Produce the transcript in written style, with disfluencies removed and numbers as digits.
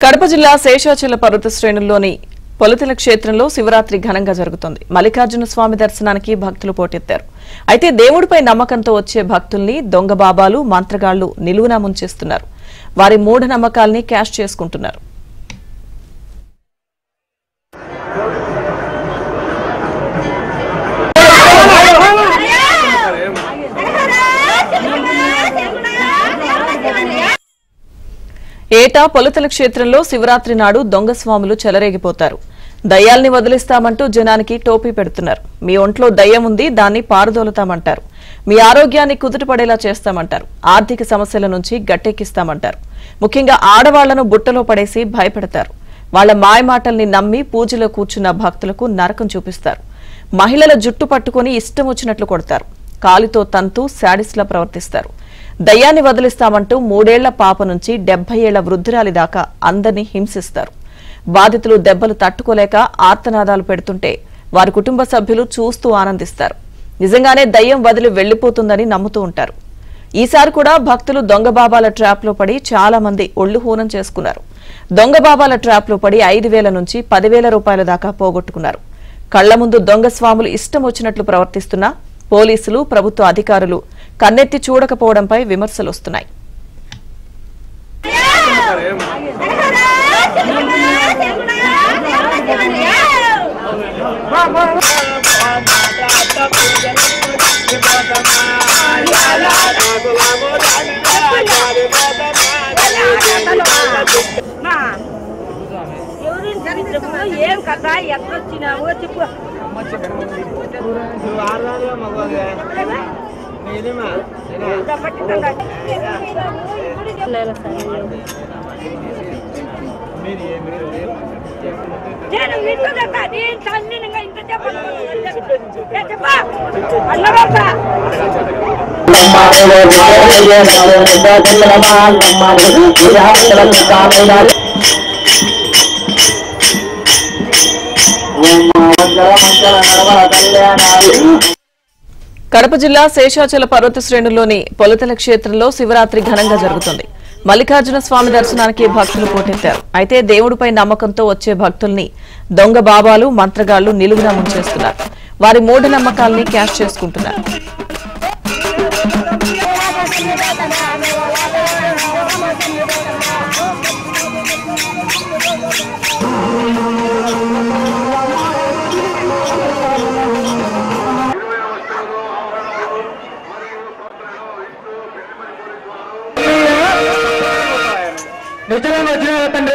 కడప జిల్లా శేషాచల పర్వత శ్రేణుల్లోని పొలతిల క్షేత్రంలో శివరాత్రి ఘనంగా జరుగుతోంది. మల్లికార్జున స్వామి దర్శనానికి భక్తులు పోటెత్తారు. అయితే దేవుడిపై నమ్మకంతో వచ్చే భక్తుల్ని దొంగ బాబాలు, మంత్రగాళ్లు నిలువునా ముంచేస్తున్నారు. వారి మూఢ నమ్మకాల్ని క్యాష్ చేసుకుంటున్నారు. ఏటా పొలతల క్షేత్రంలో శివరాత్రి నాడు దొంగ స్వాములు చెలరేగిపోతారు. దయ్యాల్ని వదిలిస్తామంటూ జనానికి టోపీ పెడుతున్నారు. మీ ఒంట్లో దయ్యం ఉంది, దాన్ని పారదోలుతామంటారు. మీ ఆరోగ్యాన్ని కుదుటపడేలా చేస్తామంటారు. ఆర్థిక సమస్యల నుంచి గట్టెక్కిస్తామంటారు. ముఖ్యంగా ఆడవాళ్లను బుట్టలో పడేసి భయపెడతారు. వాళ్ల మాయమాటల్ని నమ్మి పూజలో కూర్చున్న భక్తులకు నరకం చూపిస్తారు. మహిళల జుట్టు పట్టుకుని ఇష్టం వచ్చినట్లు కొడతారు. కాలితో తంతూ శాడిస్లా ప్రవర్తిస్తారు. దయ్యాన్ని వదిలిస్తామంటూ 3 ఏళ్ల పాప నుంచి 70 ఏళ్ల వృద్ధురాలి దాకా అందరినీ హింసిస్తారు. బాధితులు దెబ్బలు తట్టుకోలేక ఆర్తనాదాలు పెడుతుంటే వారి కుటుంబ సభ్యులు చూస్తూ ఆనందిస్తారు. నిజంగానే దయ్యం వదిలి వెళ్లిపోతుందని నమ్ముతూ ఉంటారు. ఈసారి కూడా భక్తులు దొంగ బాబాల ట్రాప్ లో పడి చాలా మంది ఒళ్లు హూనం చేసుకున్నారు. దొంగ బాబాల ట్రాప్ లో పడి 5,000 నుంచి 10,000 రూపాయల దాకా పోగొట్టుకున్నారు. కళ్ల ముందు దొంగ స్వాములు ఇష్టం వచ్చినట్లు ప్రవర్తిస్తున్నా పోలీసులు, ప్రభుత్వ అధికారులు కన్నెత్తి చూడకపోవడంపై విమర్శలు వస్తున్నాయి. ఏం కదా ఎక్కడొచ్చినావో చెప్పు. కడప జిల్లా శేషాచల పర్వత శ్రేణుల్లోని పొలతల క్షేత్రంలో శివరాత్రి ఘనంగా జరుగుతుంది. మల్లికార్జున స్వామి దర్శనానికి భక్తులు పోటెత్తారు. అయితే దేవుడిపై నమ్మకంతో వచ్చే భక్తుల్ని దొంగ బాబాలు, మంత్రగాళ్లు నిలువునా ముంచేస్తున్నారు. వారి మూఢ నమ్మకాల్ని క్యాష్ చేసుకుంటున్నారు. తండ్రి